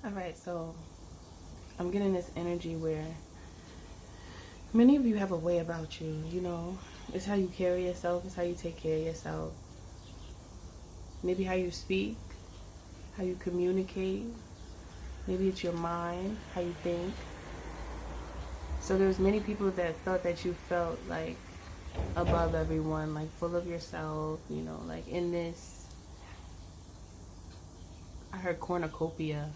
Alright, so I'm getting this energy where many of you have a way about you, you know. It's how you carry yourself, it's how you take care of yourself. Maybe how you speak, how you communicate. Maybe it's your mind, how you think. So there's many people that thought that you felt like above everyone, like full of yourself, you know, like in this, I heard cornucopia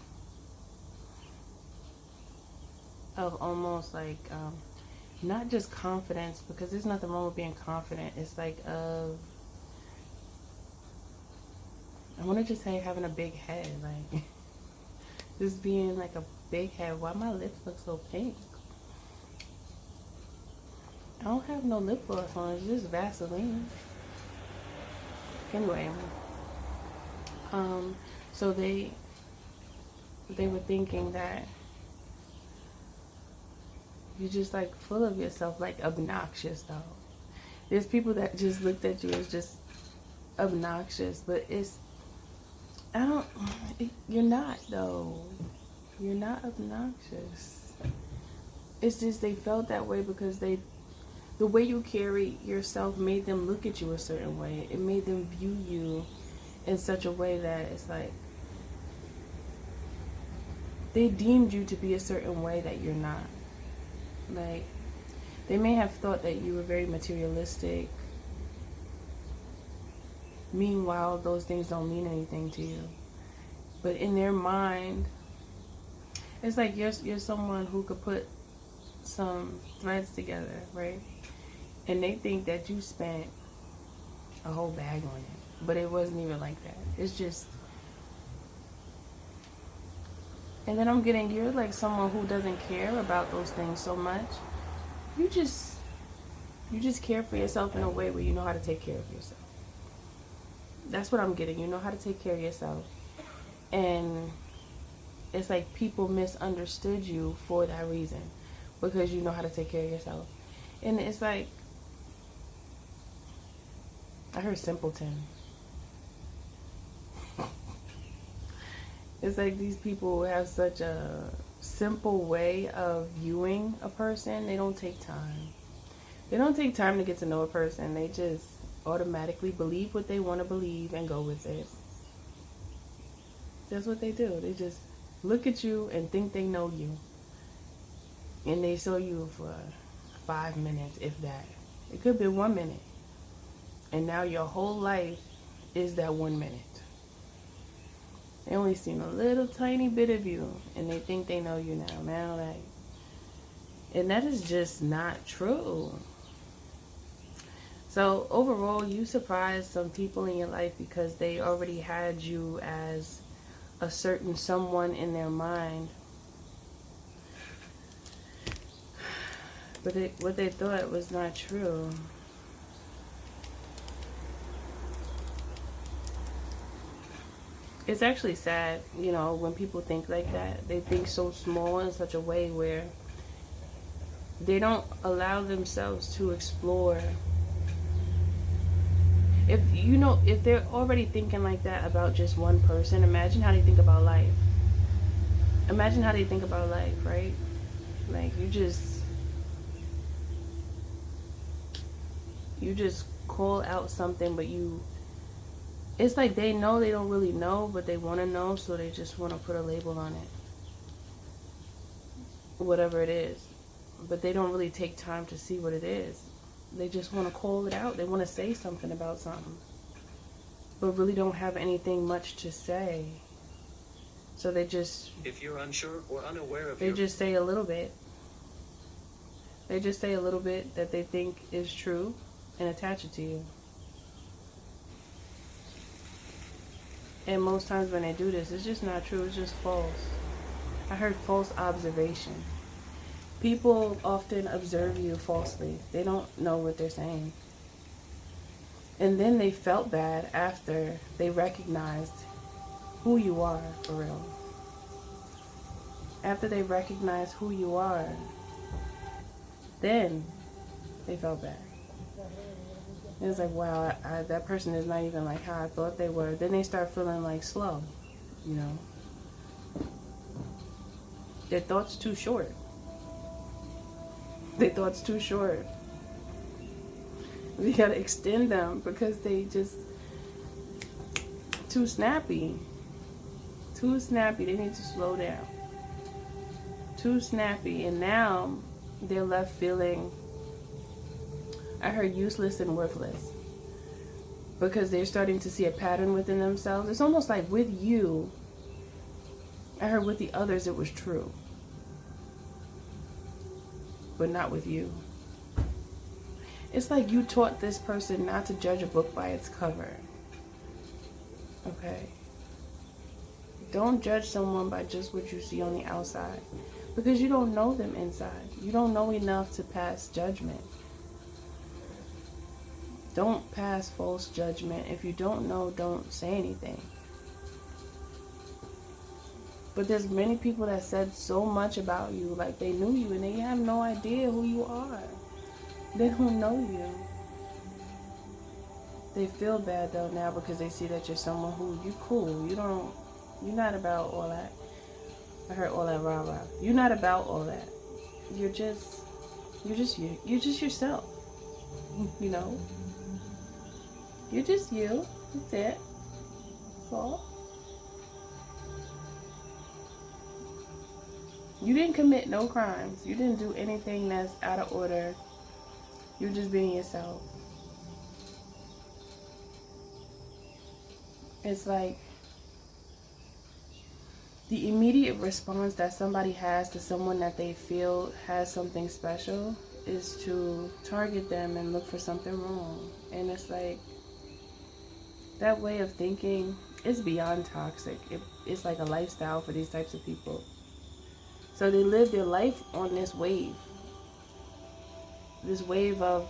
of almost like, not just confidence, because there's nothing wrong with being confident. It's like, I want to just say having a big head, like, just being like a big head. Why my lips look so pink? I don't have no lip gloss on, it's just Vaseline. Anyway, so they were thinking that you're just like full of yourself, like obnoxious though. There's people that just looked at you as just obnoxious, but you're not though. You're not obnoxious. It's just they felt that way because the way you carry yourself made them look at you a certain way. It made them view you in such a way that it's like they deemed you to be a certain way that you're not. Like, they may have thought that you were very materialistic. Meanwhile, those things don't mean anything to you. But in their mind, it's like you're someone who could put some threads together, right? And they think that you spent a whole bag on it. But it wasn't even like that. It's just... And then I'm getting, you're like someone who doesn't care about those things so much. You just care for yourself in a way where you know how to take care of yourself. That's what I'm getting. You know how to take care of yourself. And it's like people misunderstood you for that reason. Because you know how to take care of yourself. And it's like, I heard simpleton. It's like these people have such a simple way of viewing a person. They don't take time. They don't take time to get to know a person. They just automatically believe what they want to believe and go with it. That's what they do. They just look at you and think they know you. And they saw you for 5 minutes, if that. It could be 1 minute. And now your whole life is that 1 minute. They only seen a little tiny bit of you, and they think they know you now. And that is just not true. So overall, you surprised some people in your life because they already had you as a certain someone in their mind. But what they thought was not true. It's actually sad, you know, when people think like that. They think so small in such a way where they don't allow themselves to explore. If they're already thinking like that about just one person, imagine how they think about life. Imagine how they think about life, right? Like, you just call out something, but it's like they know they don't really know, but they want to know, so they just want to put a label on it. Whatever it is. But they don't really take time to see what it is. They just want to call it out. They want to say something about something. But really don't have anything much to say. So they just... If you're unsure or unaware of They just say a little bit. They just say a little bit that they think is true and attach it to you. And most times when they do this, it's just not true. It's just false. I heard false observation. People often observe you falsely. They don't know what they're saying. And then they felt bad after they recognized who you are for real. After they recognized who you are, then they felt bad. It was like, wow, that person is not even like how I thought they were. Then they start feeling like slow, you know. Their thoughts too short. Their thoughts too short. We gotta extend them because they just too snappy. Too snappy. They need to slow down. Too snappy. And now they're left feeling, I heard, useless and worthless. Because they're starting to see a pattern within themselves. It's almost like with you, I heard with the others it was true. But not with you. It's like you taught this person not to judge a book by its cover. Okay? Don't judge someone by just what you see on the outside. Because you don't know them inside. You don't know enough to pass judgment. Don't pass false judgment. If you don't know, don't say anything. But there's many people that said so much about you, like they knew you, and they have no idea who you are. They don't know you. They feel bad though now because they see that you're someone who, you cool. You're not about all that. I heard all that rah-rah. You're not about all that. You're just you. You're just yourself. You know? You're just you. That's it. That's all. You didn't commit no crimes. You didn't do anything that's out of order. You're just being yourself. It's like the immediate response that somebody has to someone that they feel has something special is to target them and look for something wrong. And it's like, that way of thinking is beyond toxic. It's like a lifestyle for these types of people. So they live their life on this wave. This wave of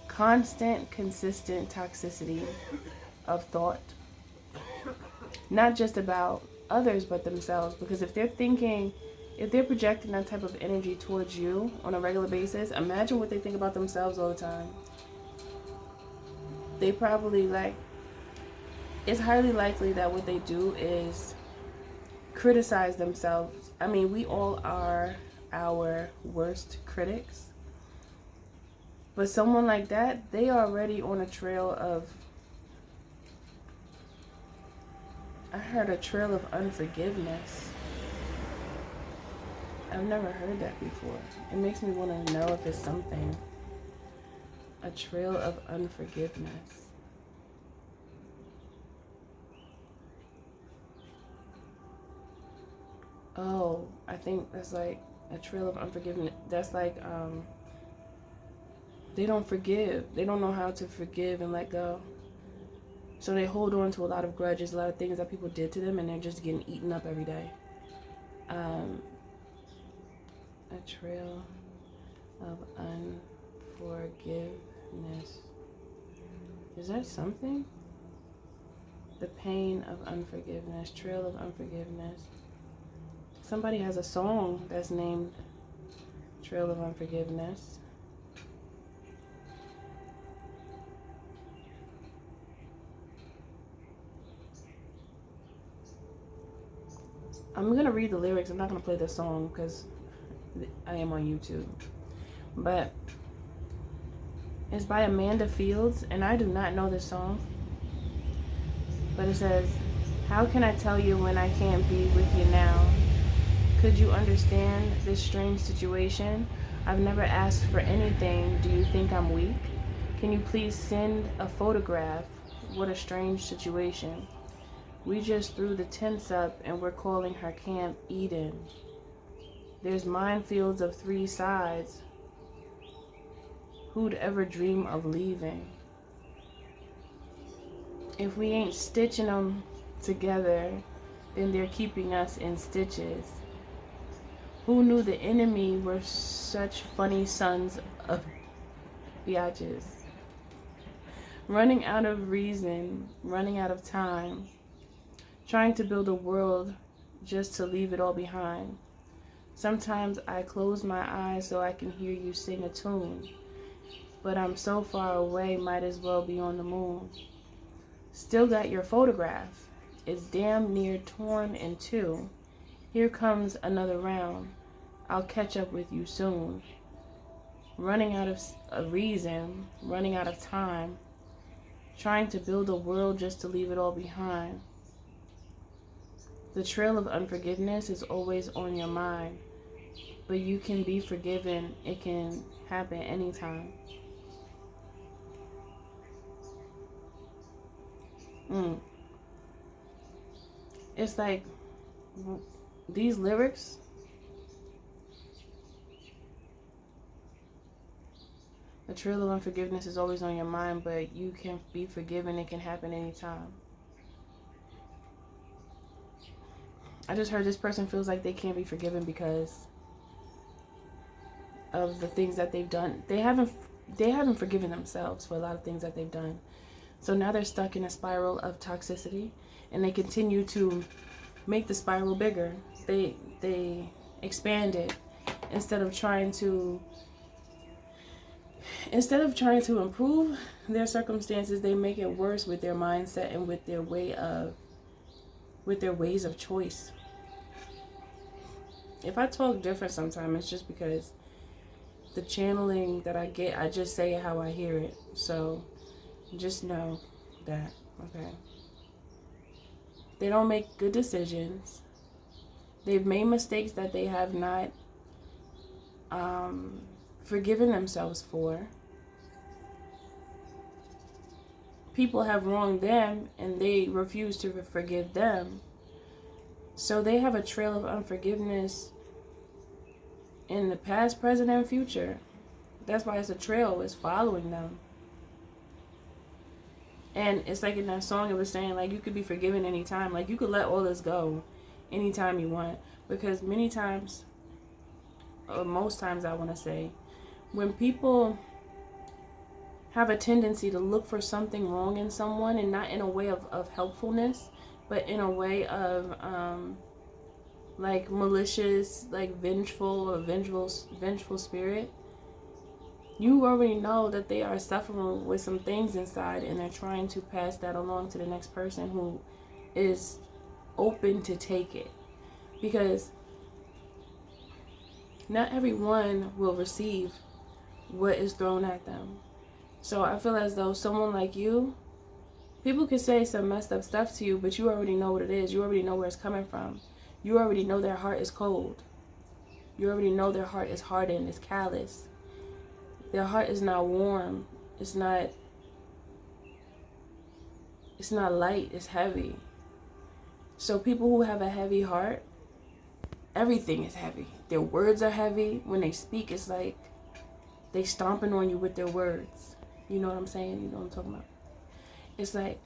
constant, consistent toxicity of thought. Not just about others, but themselves. Because if they're projecting that type of energy towards you on a regular basis, imagine what they think about themselves all the time. They probably it's highly likely that what they do is criticize themselves. I mean, we all are our worst critics. But someone like that, they are already on a trail of, I heard, a trail of unforgiveness. I've never heard that before. It makes me want to know if it's something. A trail of unforgiveness. Oh, I think that's like a trail of unforgiveness. That's like, they don't forgive. They don't know how to forgive and let go. So they hold on to a lot of grudges, a lot of things that people did to them, and they're just getting eaten up every day. A trail of unforgiveness. Is that something? The pain of unforgiveness. Trail of unforgiveness. Somebody has a song that's named Trail of Unforgiveness. I'm going to read the lyrics. I'm not going to play the song because I am on YouTube. But it's by Amanda Fields, and I do not know this song. But it says, "How can I tell you when I can't be with you now? Could you understand this strange situation? I've never asked for anything. Do you think I'm weak? Can you please send a photograph? What a strange situation. We just threw the tents up and we're calling her Camp Eden. There's minefields of 3 sides. Who'd ever dream of leaving? If we ain't stitching them together, then they're keeping us in stitches. Who knew the enemy were such funny sons of biatches? Running out of reason, running out of time, trying to build a world just to leave it all behind. Sometimes I close my eyes so I can hear you sing a tune, but I'm so far away, might as well be on the moon. Still got your photograph. It's damn near torn in two. Here comes another round. I'll catch up with you soon. Running out of a reason, running out of time, trying to build a world just to leave it all behind. The trail of unforgiveness is always on your mind, but you can be forgiven. It can happen anytime. It's like these lyrics, the trail of unforgiveness is always on your mind, but you can be forgiven. It can happen anytime. I just heard this person feels like they can't be forgiven because of the things that they've done. They haven't forgiven themselves for a lot of things that they've done. So now they're stuck in a spiral of toxicity, and they continue to make the spiral bigger. They expand it instead of trying to improve their circumstances. They make it worse with their mindset and with their ways of choice. If I talk different sometimes, it's just because the channeling that I get, I just say it how I hear it. So just know that, okay? They don't make good decisions. They've made mistakes that they have not forgiven themselves for. People have wronged them and they refuse to forgive them. So they have a trail of unforgiveness in the past, present, and future. That's why it's a trail. It's following them. And it's like in that song it was saying, like, you could be forgiven anytime. Like, you could let all this go anytime you want. Because many times, or most times I want to say, when people have a tendency to look for something wrong in someone, and not in a way of helpfulness, but in a way of like malicious, like vengeful or vengeful spirit, you already know that they are suffering with some things inside, and they're trying to pass that along to the next person who is open to take it. Because not everyone will receive what is thrown at them. So I feel as though someone like you, people could say some messed up stuff to you, but you already know what it is. You already know where it's coming from. You already know their heart is cold. You already know their heart is hardened, it's callous. Their heart is not warm. It's not light, it's heavy. So people who have a heavy heart, everything is heavy. Their words are heavy. When they speak, it's like they stomping on you with their words. You know what I'm saying? You know what I'm talking about? It's like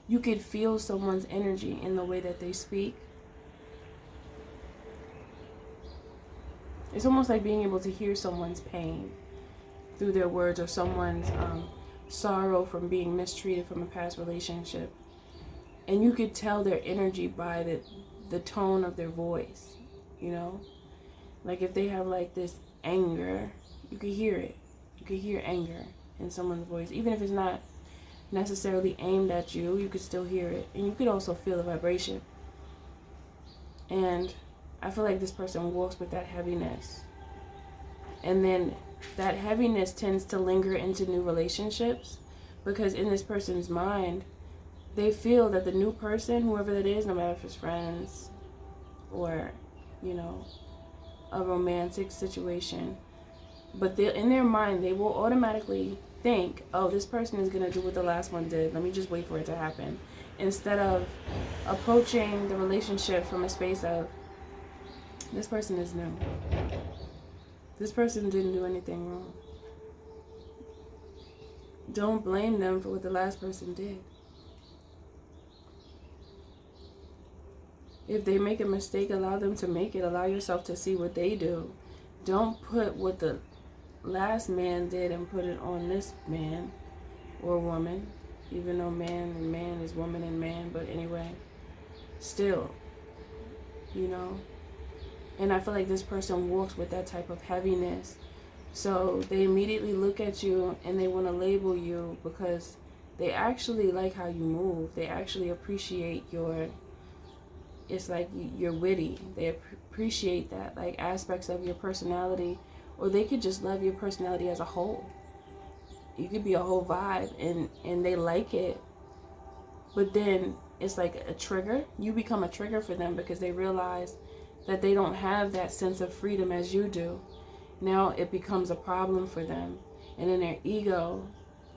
you could feel someone's energy in the way that they speak. It's almost like being able to hear someone's pain through their words, or someone's sorrow from being mistreated from a past relationship. And you could tell their energy by the tone of their voice, you know? Like if they have like this anger, you could hear it. You could hear anger in someone's voice. Even if it's not necessarily aimed at you, you could still hear it. And you could also feel the vibration. And I feel like this person walks with that heaviness. And then that heaviness tends to linger into new relationships, because in this person's mind, they feel that the new person, whoever that is, no matter if it's friends or, you know, a romantic situation, but in their mind, they will automatically think, oh, this person is going to do what the last one did. Let me just wait for it to happen. Instead of approaching the relationship from a space of, this person is new. This person didn't do anything wrong. Don't blame them for what the last person did. If they make a mistake, allow them to make it. Allow yourself to see what they do. Don't put what the last man did and put it on this man or woman. Even though man and man is woman and man. But anyway, still, you know. And I feel like this person walks with that type of heaviness. So they immediately look at you and they want to label you, because they actually like how you move. They actually appreciate your it's like you're witty. They appreciate that, like aspects of your personality, or they could just love your personality as a whole. You could be a whole vibe, and they like it. But then it's like a trigger. You become a trigger for them because they realize that they don't have that sense of freedom as you do. Now it becomes a problem for them, and then their ego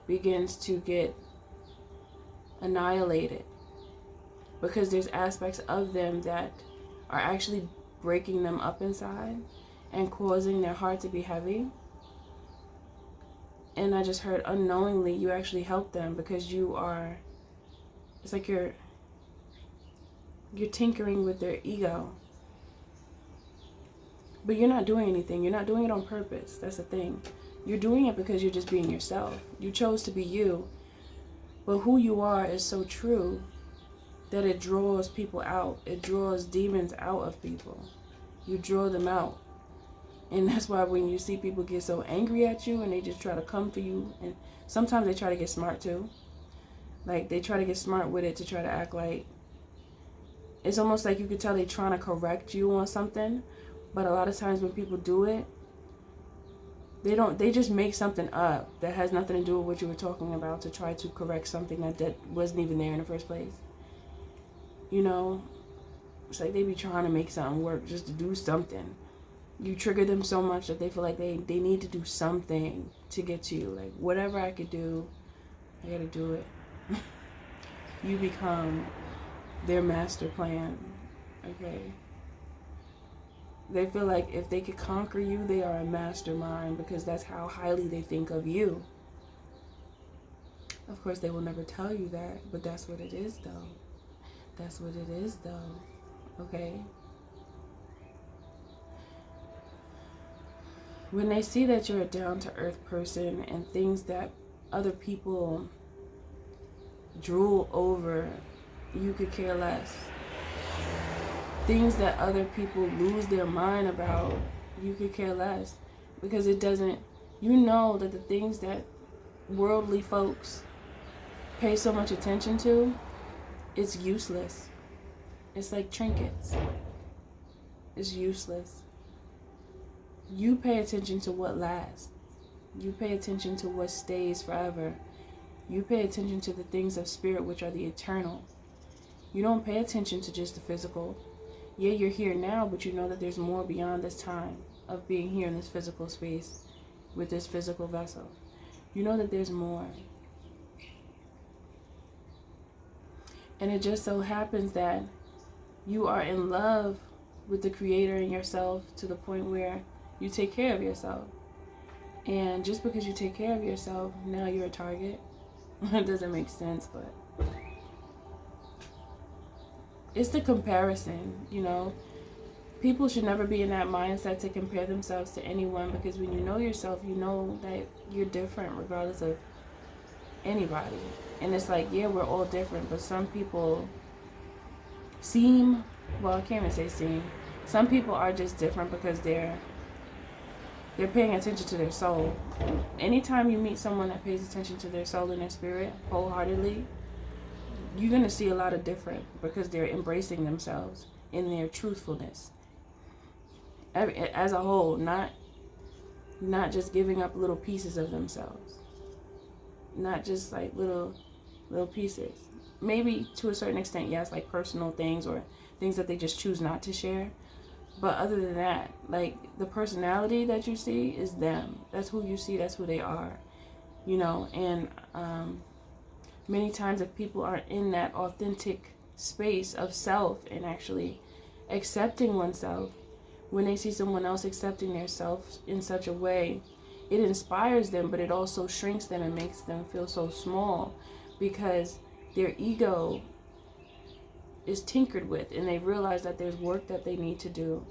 begins to get annihilated because there's aspects of them that are actually breaking them up inside and causing their heart to be heavy. And I just heard unknowingly you actually help them because you are, it's like you're tinkering with their ego. But you're not doing anything. You're not doing it on purpose. That's the thing. You're doing it because you're just being yourself. You chose to be you. But who you are is so true that it draws people out. It draws demons out of people. You draw them out. And that's why when you see people get so angry at you and they just try to come for you, and sometimes they try to get smart too. Like they try to get smart with it to try to act like, it's almost like you could tell they're trying to correct you on something. But a lot of times when people do it, they just make something up that has nothing to do with what you were talking about to try to correct something that wasn't even there in the first place. You know, it's like they be trying to make something work just to do something. You trigger them so much that they feel like they need to do something to get to you. Like, whatever I could do, I gotta do it. You become their master plan, okay? They feel like if they could conquer you, they are a mastermind because that's how highly they think of you. Of course, they will never tell you that, but that's what it is, though. That's what it is, though, okay? When they see that you're a down-to-earth person and things that other people drool over, you could care less. Things that other people lose their mind about, you could care less. Because it doesn't, you know that the things that worldly folks pay so much attention to, it's useless. It's like trinkets. It's useless. You pay attention to what lasts. You pay attention to what stays forever. You pay attention to the things of spirit, which are the eternal. You don't pay attention to just the physical. Yeah, you're here now, but you know that there's more beyond this time of being here in this physical space with this physical vessel. You know that there's more. And it just so happens that you are in love with the Creator and yourself to the point where you take care of yourself. And just because you take care of yourself, now you're a target. It doesn't make sense, but it's the comparison, you know. People should never be in that mindset to compare themselves to anyone, because when you know yourself, you know that you're different regardless of anybody. And it's like, yeah, we're all different, but some people seem, well, I can't even say seem. Some people are just different because they're paying attention to their soul. Anytime you meet someone that pays attention to their soul and their spirit wholeheartedly, you're going to see a lot of different because they're embracing themselves in their truthfulness. As a whole, not just giving up little pieces of themselves. Not just like little pieces. Maybe to a certain extent, yes, like personal things or things that they just choose not to share. But other than that, like the personality that you see is them. That's who you see, that's who they are. You know, and many times if people are in that authentic space of self and actually accepting oneself, when they see someone else accepting their self in such a way, it inspires them, but it also shrinks them and makes them feel so small because their ego is tinkered with and they realize that there's work that they need to do.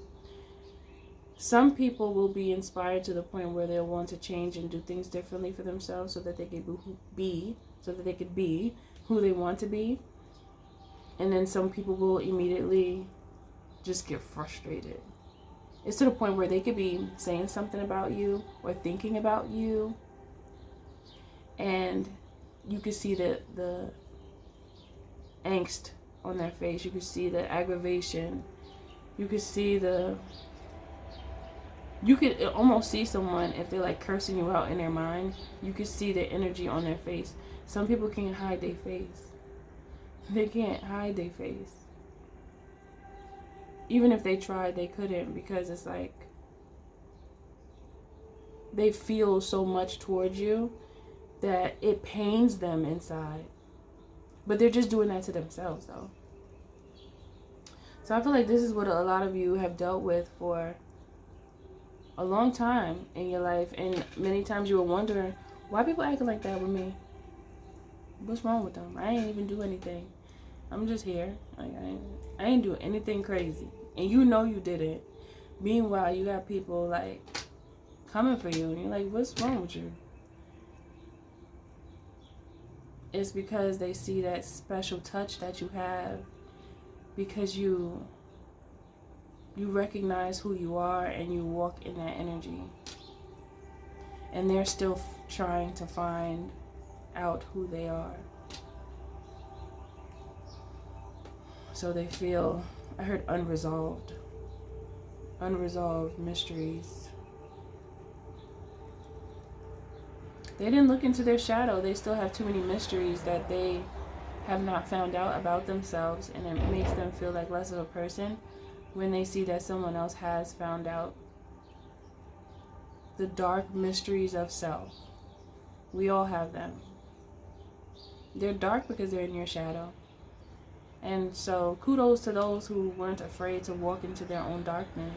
Some people will be inspired to the point where they'll want to change and do things differently for themselves so that they could be who they want to be. And then some people will immediately just get frustrated. It's to the point where they could be saying something about you or thinking about you, and you could see the angst on their face. You could see the aggravation. You could see you could almost see someone, if they're like cursing you out in their mind, you could see the energy on their face. Some people can't hide their face. They can't hide their face. Even if they tried, they couldn't, because it's like they feel so much towards you that it pains them inside. But they're just doing that to themselves, though. So I feel like this is what a lot of you have dealt with for a long time in your life, and many times you were wondering, why people acting like that with me? What's wrong with them? I ain't even do anything. I'm just here. Like, I ain't do anything crazy, and you know you didn't. Meanwhile, you got people like coming for you, and you're like, what's wrong with you? It's because they see that special touch that you have, because you recognize who you are and you walk in that energy. And they're still trying to find out who they are. So they feel, I heard unresolved mysteries. They didn't look into their shadow. They still have too many mysteries that they have not found out about themselves, and it makes them feel like less of a person when they see that someone else has found out the dark mysteries of self. We all have them. They're dark because they're in your shadow. And so kudos to those who weren't afraid to walk into their own darkness.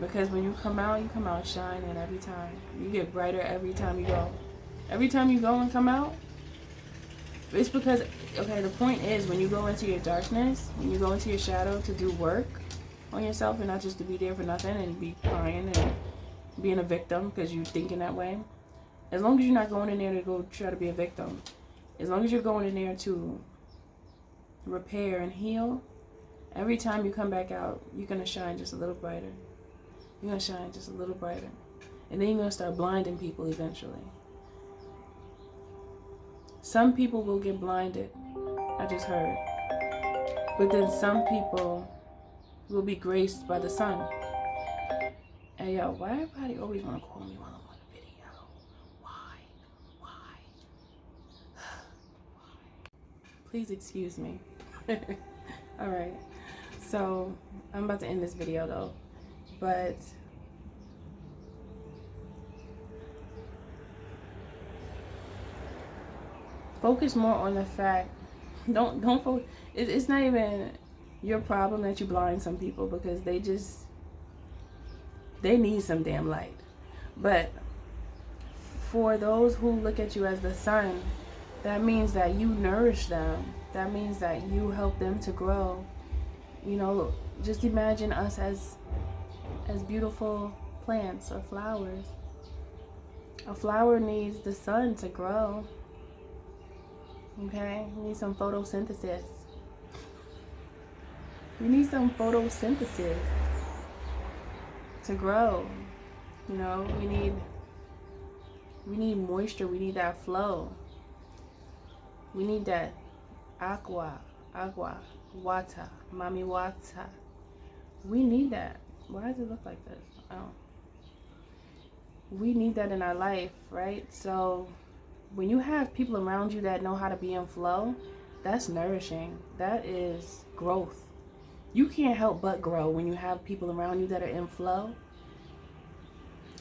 Because when you come out shining every time. You get brighter every time you go. Every time you go and come out, it's because, okay, the point is, when you go into your darkness, when you go into your shadow to do work on yourself and not just to be there for nothing and be crying and being a victim because you're thinking that way. As long as you're not going in there to go try to be a victim, as long as you're going in there to repair and heal, every time you come back out, you're going to shine just a little brighter. You're going to shine just a little brighter. And then you're going to start blinding people eventually. Some people will get blinded, I just heard. But then some people will be graced by the sun. Hey, yo, why everybody always want to call me while I'm on a video? Why? Please excuse me. Alright, so I'm about to end this video though. But focus more on the fact. Don't focus. It's not even your problem that you blind some people, because they need some damn light. But for those who look at you as the sun, that means that you nourish them. That means that you help them to grow. You know, just imagine us as beautiful plants or flowers. A flower needs the sun to grow. Okay, we need some photosynthesis. We need some photosynthesis to grow. You know, we need moisture. We need that flow. We need that agua, water, mami water. We need that. Why does it look like this? Oh. We need that in our life, right? So when you have people around you that know how to be in flow, that's nourishing. That is growth. You can't help but grow when you have people around you that are in flow.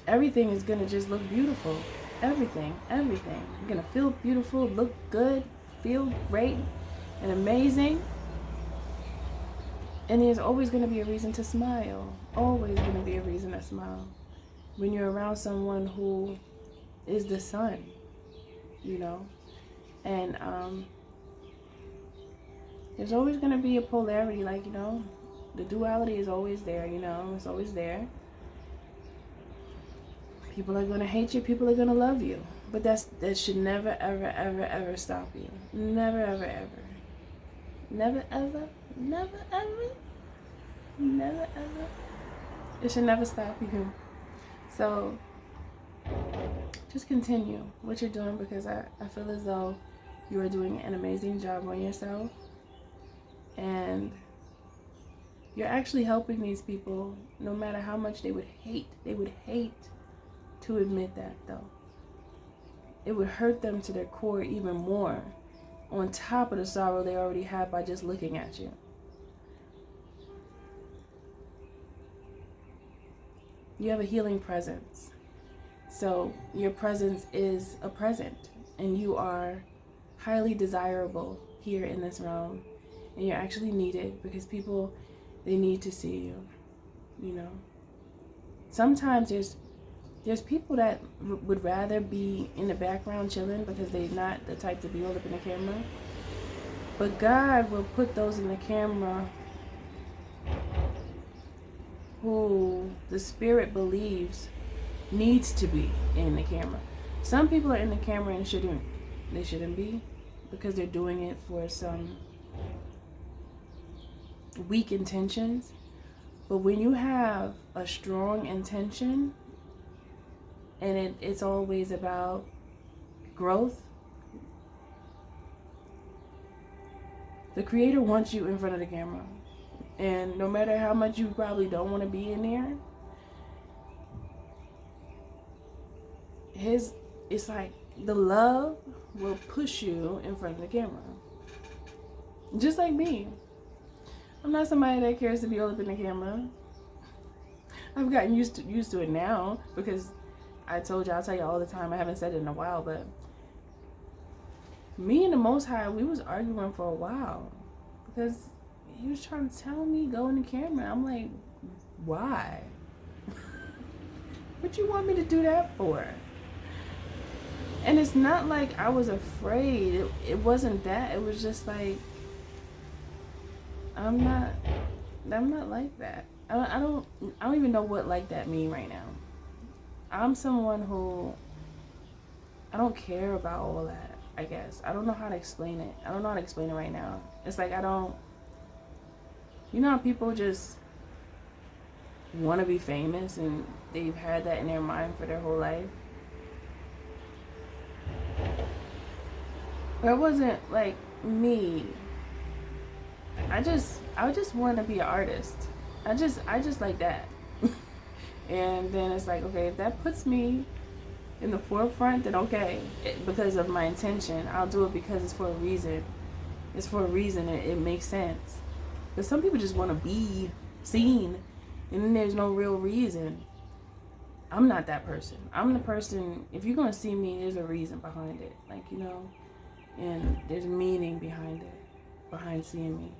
Everything is going to just look beautiful. Everything. You're going to feel beautiful, look good, feel great and amazing. And there's always going to be a reason to smile. Always going to be a reason to smile when you're around someone who is the sun, you know. And there's always going to be a polarity, like, you know, the duality is always there, you know, it's always there. People are going to hate you, people are going to love you. But that should never, ever, ever, ever stop you. Never, ever, ever. Never, ever, never, ever, never, ever. It should never stop you. So just continue what you're doing, because I feel as though you are doing an amazing job on yourself. And you're actually helping these people, no matter how much they would hate. They would hate to admit that, though. It would hurt them to their core even more, on top of the sorrow they already have by just looking at you. You have a healing presence. So your presence is a present, and you are highly desirable here in this realm. And you're actually needed, because people, they need to see you, you know. Sometimes there's people that would rather be in the background chilling because they're not the type to be all up in the camera. But God will put those in the camera who the spirit believes needs to be in the camera. Some people are in the camera and they shouldn't be, because they're doing it for some weak intentions. But when you have a strong intention, and it's always about growth, the Creator wants you in front of the camera. And no matter how much you probably don't want to be in there, it's like the love will push you in front of the camera. Just like me. I'm not somebody that cares to be all up in the camera. I've gotten used to it now, because I told you, I'll tell you all the time, I haven't said it in a while, but me and the Most High, we was arguing for a while, because he was trying to tell me go in the camera. I'm like, why? What you want me to do that for? And it's not like I was afraid. It wasn't that. It was just like, I'm not like that. I don't even know what like that mean right now. I'm someone who, I don't care about all that, I guess. I don't know how to explain it. I don't know how to explain it right now. It's like, you know how people just want to be famous and they've had that in their mind for their whole life? But it wasn't like me. I just want to be an artist. I just like that. And then it's like, okay, if that puts me in the forefront, then okay. Because of my intention, I'll do it because it's for a reason. It's for a reason. It makes sense. But some people just want to be seen, and then there's no real reason. I'm not that person. I'm the person, if you're going to see me, there's a reason behind it. Like, you know, and there's meaning behind it, behind seeing me.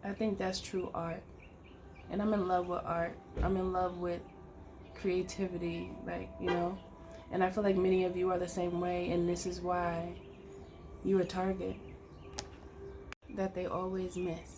I think that's true art. And I'm in love with art. I'm in love with creativity, like, you know. And I feel like many of you are the same way, and this is why you're a target that they always miss.